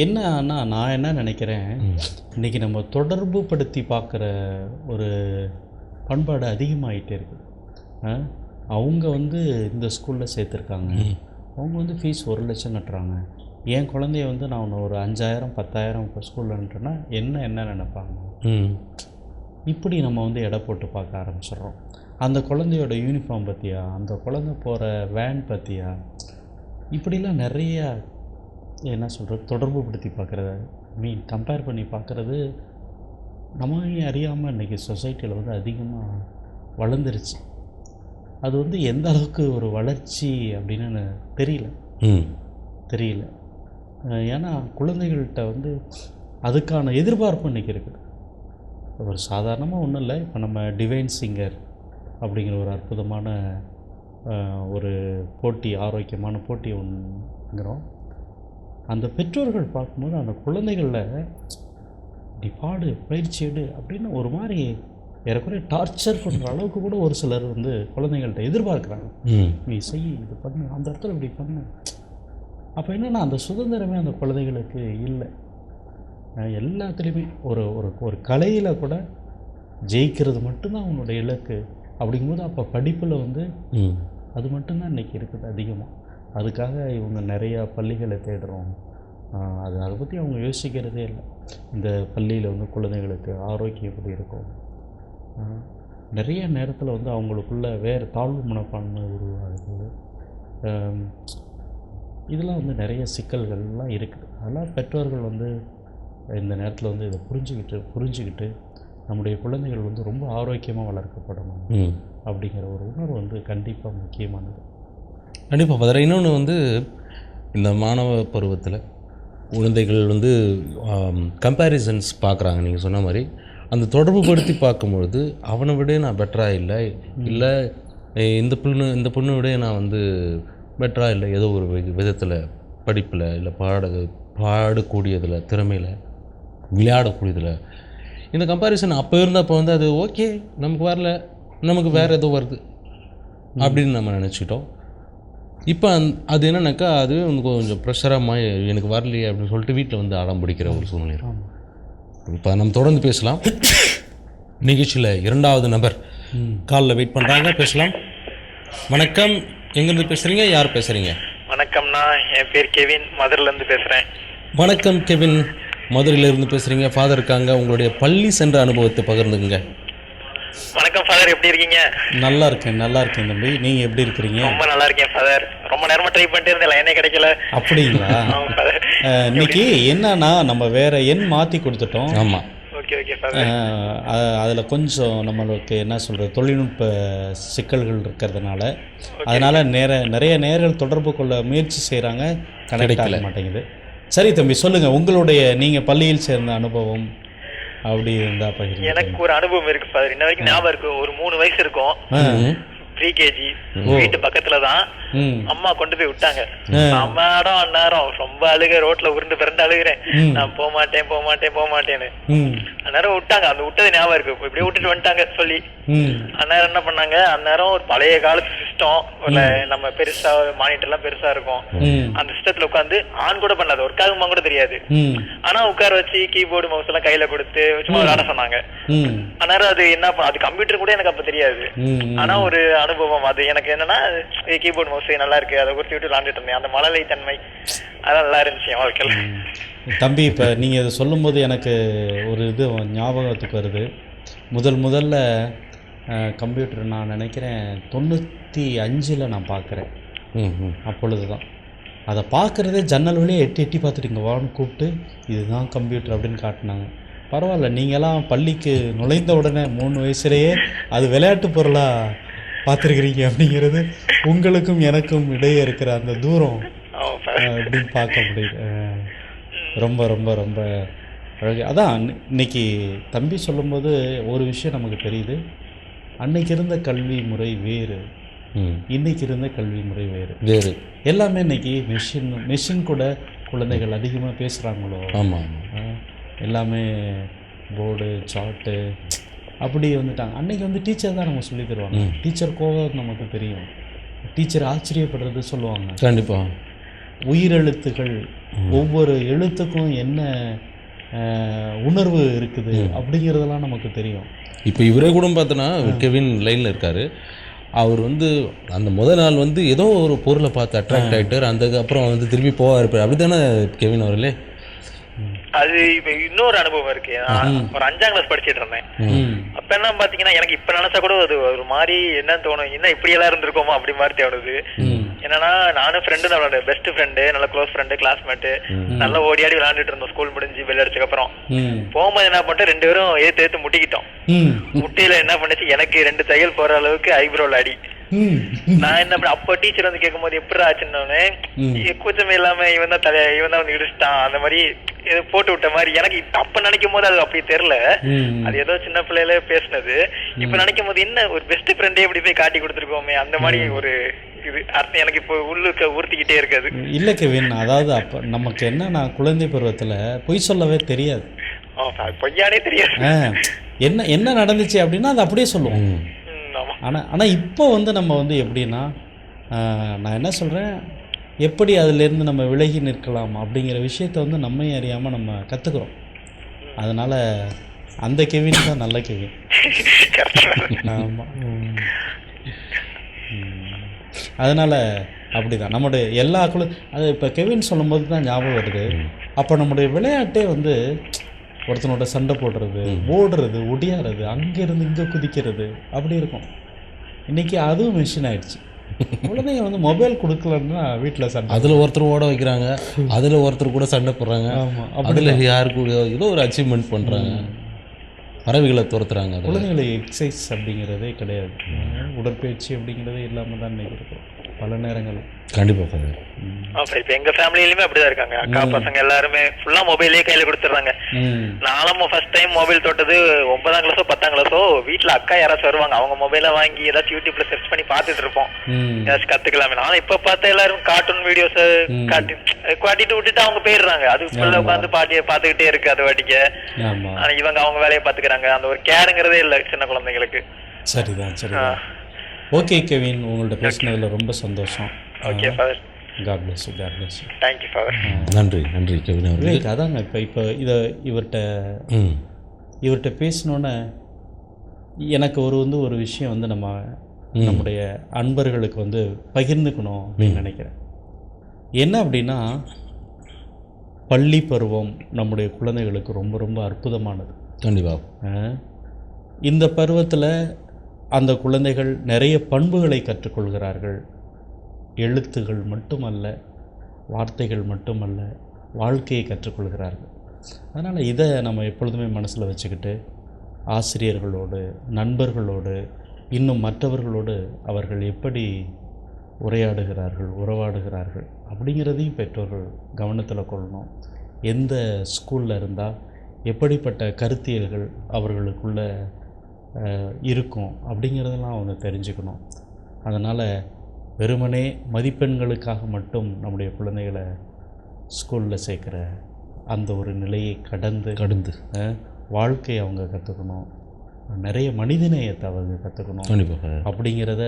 Speaker 2: என்னன்னா நான் என்ன நினைக்கிறேன், இன்றைக்கி நம்ம தொடர்பு படுத்தி பார்க்குற ஒரு பண்பாடு அதிகமாகிட்டே இருக்குது. அவங்க வந்து இந்த ஸ்கூலில் சேர்த்துருக்காங்க, அவங்க வந்து ஃபீஸ் 1 லட்சம் கட்டுறாங்க, என் குழந்தைய வந்து நான் ஒரு 5000 10,000 இப்போ ஸ்கூல்லன்றேன்னா என்ன நினைப்பாங்க, இப்படி நம்ம வந்து எடை போட்டு பார்க்க ஆரம்பிச்சிடுறோம். அந்த குழந்தையோட யூனிஃபார்ம் பற்றியா, அந்த குழந்தை போகிற வேன் பற்றியா, இப்படிலாம் நிறையா என்ன சொல்கிறது தொடர்பு படுத்தி பார்க்குறது, கம்பேர் பண்ணி பார்க்குறது நம்ம அறியாமல் இன்றைக்கி சொசைட்டியில் வந்து அதிகமாக வளர்ந்துருச்சு. அது வந்து எந்த அளவுக்கு ஒரு வளர்ச்சி அப்படின்னு தெரியல. ஏன்னா குழந்தைகள்கிட்ட வந்து அதுக்கான எதிர்பார்ப்பு இன்றைக்கி இருக்குது. ஒரு சாதாரணமாக ஒன்றும் இல்லை, இப்போ நம்ம டிவைன் சிங்கர் அப்படிங்கிற ஒரு அற்புதமான ஒரு போட்டி, ஆரோக்கியமான போட்டி ஒன்றுங்கிறோம். அந்த பெற்றோர்கள் பார்க்கும்போது அந்த குழந்தைகளில் இப்படி பாடு, பயிற்சி எடு அப்படின்னு ஒரு மாதிரி ஏறக்குறைய டார்ச்சர் பண்ணுற அளவுக்கு கூட ஒரு சிலர் வந்து குழந்தைகள்கிட்ட எதிர்பார்க்குறாங்க. நீ செய், இது பண்ணு, அந்த இடத்துல இப்படி பண்ணு. அப்போ என்னென்னா அந்த சுதந்திரமே அந்த குழந்தைகளுக்கு இல்லை. எல்லாத்துலேயுமே ஒரு கலையில் கூட ஜெயிக்கிறது மட்டும்தான் அவனுடைய இலக்கு. அப்படிங்கும்போது அப்போ படிப்பில் வந்து அது மட்டும்தான் இன்றைக்கி இருக்குது அதிகமாக. அதுக்காக இவங்க நிறையா பள்ளிகளை தேடுறோம். அதை பற்றி அவங்க யோசிக்கிறதே இல்லை. இந்த பள்ளியில் வந்து குழந்தைகளுக்கு ஆரோக்கியம் எப்படி இருக்கும், நிறைய நேரத்தில் வந்து அவங்களுக்குள்ள வேறு தாழ்வு மனப்பான்மை உருவாகுது. இதெல்லாம் வந்து நிறைய சிக்கல்கள்லாம் இருக்குது. அதெல்லாம் பெற்றோர்கள் வந்து இந்த நேரத்தில் வந்து இதை புரிஞ்சுக்கிட்டு நம்முடைய குழந்தைகள் வந்து ரொம்ப ஆரோக்கியமாக வளர்க்கப்படணும் அப்படிங்கிற ஒரு உணர்வு வந்து கண்டிப்பாக முக்கியமானது.
Speaker 1: கண்டிப்பாக பதில். இன்னொன்று வந்து இந்த மாணவ பருவத்தில் குழந்தைகள் வந்து கம்பேரிசன்ஸ் பார்க்குறாங்க. நீங்கள் சொன்ன மாதிரி அந்த தொடர்பு படுத்தி பார்க்கும்பொழுது அவனை விட நான் பெட்டராக இல்லை இந்த பொண்ணை விட நான் வந்து பெட்டராக இல்லை, ஏதோ ஒரு விதத்தில் படிப்பில் இல்லை பாடக்கூடியதில், திறமையில், விளையாடக்கூடியதில் இந்த கம்பேரிசன் அப்போ இருந்தப்போ வந்து அது ஓகே, நமக்கு வரல, நமக்கு வேறு ஏதோ வருது அப்படின்னு நம்ம நினச்சிக்கிட்டோம். இப்போ அது என்னன்னாக்கா அதுவே வந்து கொஞ்சம் ப்ரெஷராக எனக்கு வரலையே அப்படின்னு சொல்லிட்டு வீட்டில் வந்து அடம் பிடிக்கிற ஒரு சூழ்நிலை இருக்கும். இப்போ நம்ம தொடர்ந்து பேசலாம். நிகழ்ச்சியில் 2வது நபர் காலில் வெயிட் பண்ணுறாங்க, பேசலாம். வணக்கம், எங்கேருந்து பேசுகிறீங்க, யார் பேசுகிறீங்க?
Speaker 4: வணக்கம்ண்ணா, என் பேர் கெவின், மதுரையிலேருந்து பேசுகிறேன்.
Speaker 1: வணக்கம் கெவின், மதுரையிலேருந்து பேசுகிறீங்க. ஃபாதர் இருக்காங்க, உங்களுடைய பள்ளி சென்ற அனுபவத்தை பகிர்ந்துக்குங்க.
Speaker 4: வணக்கம் ஃபாதர், எப்படி இருக்கீங்க?
Speaker 2: நல்லா இருக்கேன் தம்பி, நீங்கள் எப்படி இருக்கிறீங்க?
Speaker 4: ரொம்ப நல்லா இருக்கேன் ஃபாதர். ரொம்ப நேரமாக ட்ரை பண்ணிட்டு இருந்தேன், லைனே கிடைக்கல.
Speaker 2: அப்படிங்களா? இன்னைக்கு என்னன்னா நம்ம வேற எண் மாற்றி கொடுத்துட்டோம்.
Speaker 1: ஆமாம்,
Speaker 4: ஓகே ஃபாதர்.
Speaker 2: அதில் கொஞ்சம் நம்மளுக்கு என்ன சொல்கிறது தொழில்நுட்ப சிக்கல்கள் இருக்கிறதுனால அதனால் நிறைய நேர்கள் தொடர்பு கொள்ள முயற்சி செய்கிறாங்க, கனெக்ட் ஆக மாட்டேங்குது. சரி தம்பி, சொல்லுங்கள், உங்களுடைய நீங்கள் பள்ளியில் சேர்ந்த அனுபவம் அப்படி இருந்தா பகிர்ந்து.
Speaker 4: எனக்கு ஒரு அனுபவம் இருக்கு ஃபாதர், இன்ன வரைக்கும் ஞாபகம் இருக்கு. ஒரு 3 வயசு இருக்கும், ப்ரீகேஜி, வீட்டு பக்கத்துல தான். அம்மா கொண்டு போய் விட்டாங்க. அம்மாடம் அந்நேரம் ரொம்ப அழுக, ரோட்ல உருண்டு பிறண்டு அழுகிறேன், நான் போக மாட்டேன்னு. அந்நேரம் விட்டாங்க, அந்த விட்டது ஞாபகம் இருக்கு. இப்படியே விட்டுட்டு வந்துட்டாங்க சொல்லி. அந்நேரம் என்ன பண்ணாங்க, அந்நேரம் ஒரு பழைய காலத்து சிஸ்டம், நம்ம பெருசா மானிட்டர் எல்லாம் பெருசா இருக்கும், அந்த சிஸ்டத்துல உட்காந்து ஆன் கூட பண்ணாது, ஒர்க் ஆகுமா கூட தெரியாது. ஆனா உட்கார வச்சு கீபோர்டு மவுஸ் எல்லாம் கையில கொடுத்து சும்மா விளையாட சொன்னாங்க. அந்நேரம் அது என்ன, அது கம்ப்யூட்டர் கூட எனக்கு அப்ப தெரியாது. ஆனா ஒரு அனுபவம் அது எனக்கு என்னன்னா, கீபோர்டு மவுஸ் நல்லா இருக்கு, அதை குறித்து விட்டு விளாண்டுட்டு இருந்தேன். அந்த மழலை தன்மை அதான் நல்லா இருந்துச்சு வாழ்க்கையில்.
Speaker 2: தம்பி, இப்போ நீங்கள் இதை சொல்லும்போது எனக்கு ஒரு இது ஞாபகத்துக்கு வருது. முதல்ல கம்ப்யூட்டர் நான் நினைக்கிறேன் 95 நான் பார்க்குறேன். அப்பொழுது தான் அதை பார்க்குறதே ஜன்னல் வழியே எட்டி பார்த்துட்டு இங்கே வான்னு கூப்பிட்டு இதுதான் கம்ப்யூட்டர் அப்படின்னு காட்டினாங்க. பரவாயில்ல, நீங்கள்லாம் பள்ளிக்கு நுழைந்த உடனே 3 வயசுலேயே அது விளையாட்டு பொருளாக பார்த்துருக்கிறீங்க அப்படிங்கிறது உங்களுக்கும் எனக்கும் இடையே இருக்கிற அந்த தூரம்
Speaker 4: ஆமா ஃபாதர்.
Speaker 2: அப்படின்னு பார்க்க முடியுது. ரொம்ப ரொம்ப ரொம்ப அழகு. அதான் இன்னைக்கு தம்பி சொல்லும்போது ஒரு விஷயம் நமக்கு தெரியுது. அன்னைக்கு இருந்த கல்வி முறை வேறு, இன்னைக்கு இருந்த கல்வி முறை வேறு. எல்லாமே இன்னைக்கு மெஷின் கூட குழந்தைகள் அதிகமாக பேசுகிறாங்களோ.
Speaker 1: ஆமாம்.
Speaker 2: எல்லாமே போர்டு சார்ட்டு அப்படி வந்துட்டாங்க. அன்னைக்கு வந்து டீச்சர் தான் நம்ம சொல்லி தருவாங்க. டீச்சர் கோவம் நமக்கு தெரியும், டீச்சர் ஆச்சரியப்படுறது சொல்லுவாங்க.
Speaker 1: கண்டிப்பாக.
Speaker 2: உயிரெழுத்துக்கள் ஒவ்வொரு எழுத்துக்கும் என்ன உணர்வு இருக்குது அப்படிங்கிறதெல்லாம் நமக்கு தெரியும்.
Speaker 1: இப்போ இவரே கூட பார்த்தோன்னா கெவின் லைனில் இருக்கார். அவர் வந்து அந்த முதல் நாள் வந்து ஏதோ ஒரு பொருளை பார்த்து அட்ராக்ட் ஆகிட்டார். அதுக்கப்புறம் வந்து திருப்பி போவார். அப்படி தானே கெவின் அவர்களே?
Speaker 4: அது இப்ப இன்னொரு அனுபவம் இருக்கு. நான் ஒரு 5ஆம் கிளாஸ் படிச்சுட்டு இருந்தேன். அப்ப என்ன பாத்தீங்கன்னா எனக்கு இப்ப நினைச்சா கூட அது ஒரு மாதிரி என்ன தோணும், என்ன இப்படி எல்லாம் இருந்திருக்கோமா அப்படி மாதிரி தோணுது. என்னன்னா நானும் ஃப்ரெண்டு, நம்மளோட பெஸ்ட் ஃப்ரெண்டு, நல்ல க்ளோஸ் ஃப்ரெண்டு, கிளாஸ்மேட், நல்லா ஓடி ஆடி விளையாண்டுட்டு இருந்தோம். ஸ்கூல் முடிஞ்சு வெளில அடிச்சதுக்கு அப்புறம் போகும்போது என்ன பண்ணிட்டு 2 பேரும் ஏத்து முட்டிக்கிட்டோம். முட்டையில என்ன பண்ணுச்சு, எனக்கு 2 தையல் போற அளவுக்கு ஐப்ரோல அடி. நான் என்ன பண்ண, அப்ப டீச்சர் வந்து கேட்கும் போது எப்படி ஆச்சுன்னு கூச்சமே இல்லாம இவன் தான் வந்து இடிச்சிட்டான் அந்த மாதிரி ஏதோ போட்டு விட்ட மாதிரி எனக்கு அப்ப நினைக்கும் போது அது அப்படி தெரியல. அது ஏதோ சின்ன பிள்ளையில பேசினது. இப்ப நினைக்கும் போது என்ன ஒரு பெஸ்ட் ஃப்ரெண்டே இப்படி போய் காட்டி கொடுத்துருக்கோமே அந்த மாதிரி ஒரு இது அர்த்தம் எனக்கு இப்போ உள்ளுக்க ஊர்த்திக்கிட்டே இருக்காது.
Speaker 2: இல்ல கெவின், அதாவது அப்ப நமக்கு என்னன்னா குழந்தை பருவத்துல பொய் சொல்லவே தெரியாது.
Speaker 4: பொய்யானே தெரியாது.
Speaker 2: என்ன என்ன நடந்துச்சு அப்படின்னா அது அப்படியே சொல்லுவோம். ஆனால் இப்போ வந்து நம்ம வந்து எப்படின்னா, நான் என்ன சொல்கிறேன், எப்படி அதிலேருந்து நம்ம விலகி நிற்கலாம் அப்படிங்கிற விஷயத்த வந்து நம்மை அறியாமல் நம்ம கற்றுக்குறோம். அதனால் அந்த கெவின் தான் நல்ல கெவின். ஆமாம். அதனால் அப்படி தான் நம்முடைய எல்லா அது இப்போ கெவின் சொல்லும்போது தான் ஞாபகம் வருது. அப்போ நம்முடைய விளையாட்டே வந்து ஒருத்தனோட சண்டை போடுறது, ஓடுறது, ஒடியாறது, அங்கேருந்து இங்கே குதிக்கிறது அப்படி இருக்கும். இன்றைக்கி அதுவும் மிஷின் ஆகிடுச்சு. குழந்தைங்க வந்து மொபைல் கொடுக்கலன்னா வீட்டில் சண்டை,
Speaker 1: அதில் ஒருத்தர் ஓட வைக்கிறாங்க, அதில் ஒருத்தர் கூட சண்டை போடுறாங்க. ஆமாம், அதில் யாருக்கு ஏதோ ஒரு அச்சீவ்மெண்ட் பண்ணுறாங்க, பறவைகளை துரத்துறாங்க.
Speaker 2: குழந்தைகளை எக்ஸசைஸ் அப்படிங்கிறதே கிடையாது, உடற்பயிற்சி அப்படிங்கிறதே இல்லாமல் தான் இன்றைக்கி இருக்கும் பல நேரங்கள்.
Speaker 1: கண்டிப்பாக.
Speaker 4: இப்ப எங்க ஃபேமிலியிலுமே அப்படிதான் இருக்காங்க. அக்கா பசங்க எல்லாருமே ஃபுல்லா மொபைலே கையில கொடுத்துறாங்க. நானும் ஃபர்ஸ்ட் டைம் மொபைல் தொட்டது 9ஆம் கிளாஸோ 10ஆம் கிளாஸோ. வீட்டுல அக்கா யாராச்சும் வருவாங்க, அவங்க மொபைல வாங்கி ஏதாச்சும் யூடியூப்ல சர்ச் பண்ணி பாத்துட்டு இருப்போம், ஏதாச்சும் கத்துக்கலாமே. நான் இப்ப பார்த்தா எல்லாரும் கார்ட்டூன் வீடியோஸ் காட்டிட்டு விட்டுட்டு அவங்க போயிடுறாங்க. அது ஃபுல்லா உட்காந்து பாட்டிய பாத்துக்கிட்டே இருக்கு அது வாட்டிக்க. ஆனா இவங்க அவங்க வேலையை பாத்துக்கிறாங்க. அந்த ஒரு கேருங்கிறதே இல்லை சின்ன குழந்தைங்களுக்கு.
Speaker 2: சரிதான், சரிதான். ஓகே கெவின், உங்கள்ட்ட பேசினதில் ரொம்ப சந்தோஷம்.
Speaker 4: Okay father.
Speaker 2: God bless you, God bless you.
Speaker 4: Thank you father.
Speaker 1: நன்றி கெவின் அவர்களே.
Speaker 2: அதாங்க இப்போ இதை இவர்கிட்ட பேசினோன்னே எனக்கு ஒரு விஷயம் வந்து நம்முடைய அன்பர்களுக்கு வந்து பகிர்ந்துக்கணும் அப்படின்னு நினைக்கிறேன். என்ன அப்படின்னா, பள்ளி பருவம் நம்முடைய குழந்தைகளுக்கு ரொம்ப ரொம்ப அற்புதமானது.
Speaker 1: கண்டிப்பாக.
Speaker 2: இந்த பருவத்தில் அந்த குழந்தைகள் நிறைய பண்புகளை கற்றுக்கொள்கிறார்கள். எழுத்துகள் மட்டுமல்ல, வார்த்தைகள் மட்டுமல்ல, வாழ்க்கையை கற்றுக்கொள்கிறார்கள். அதனால் இதை நம்ம எப்பொழுதுமே மனசில் வச்சுக்கிட்டு ஆசிரியர்களோடு, நண்பர்களோடு, இன்னும் மற்றவர்களோடு அவர்கள் எப்படி உரையாடுகிறார்கள், உறவாடுகிறார்கள் அப்படிங்கிறதையும் பெற்றோர்கள் கவனத்தில் கொள்ளணும். எந்த ஸ்கூலில் இருந்தால் எப்படிப்பட்ட கருத்தியல்கள் அவர்களுக்குள்ளே இருக்கும் அப்படிங்கிறதெல்லாம் அவங்க தெரிஞ்சுக்கணும். அதனால் வெறுமனே மதிப்பெண்களுக்காக மட்டும் நம்முடைய குழந்தைகளை ஸ்கூலில் சேர்க்குற அந்த ஒரு நிலையை கடந்து வாழ்க்கையை அவங்க கற்றுக்கணும். நிறைய மனிதநேயத்தை அவங்க கற்றுக்கணும். அப்படிங்கிறத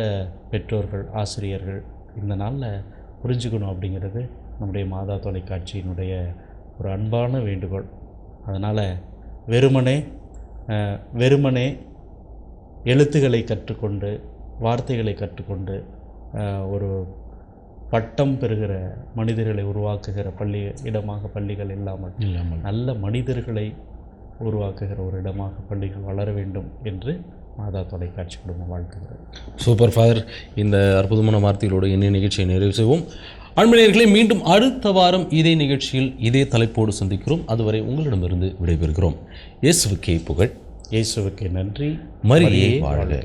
Speaker 2: பெற்றோர்கள், ஆசிரியர்கள் இந்த நாளில் புரிஞ்சுக்கணும் அப்படிங்கிறது நம்முடைய மாதா தொலைக்காட்சியினுடைய ஒரு அன்பான வேண்டுகோள். அதனால் வெறுமனே எழுத்துக்களை கற்றுக்கொண்டு, வார்த்தைகளை கற்றுக்கொண்டு ஒரு பட்டம் பெறுகிற மனிதர்களை உருவாக்குகிற இடமாக பள்ளிகள் இல்லாமல் நல்ல மனிதர்களை உருவாக்குகிற ஒரு இடமாக பள்ளிகள் வளர வேண்டும் என்று மாதா தொலைக்காட்சி குடும்பம் வாழ்த்துகிறது.
Speaker 1: Super father. இந்த அற்புதமான வார்த்தைகளோடு இன்றைய நிகழ்ச்சியை நிறைவு செய்வோம். அன்பர்களே, மீண்டும் அடுத்த வாரம் இதே நிகழ்ச்சியில் இதே தலைப்போடு சந்திக்கிறோம். அதுவரை உங்களிடமிருந்து விடைபெறுகிறோம். இயேசுவுக்கே புகழ்,
Speaker 2: இயேசுவுக்கே நன்றி,
Speaker 1: மரியே வாழ்க.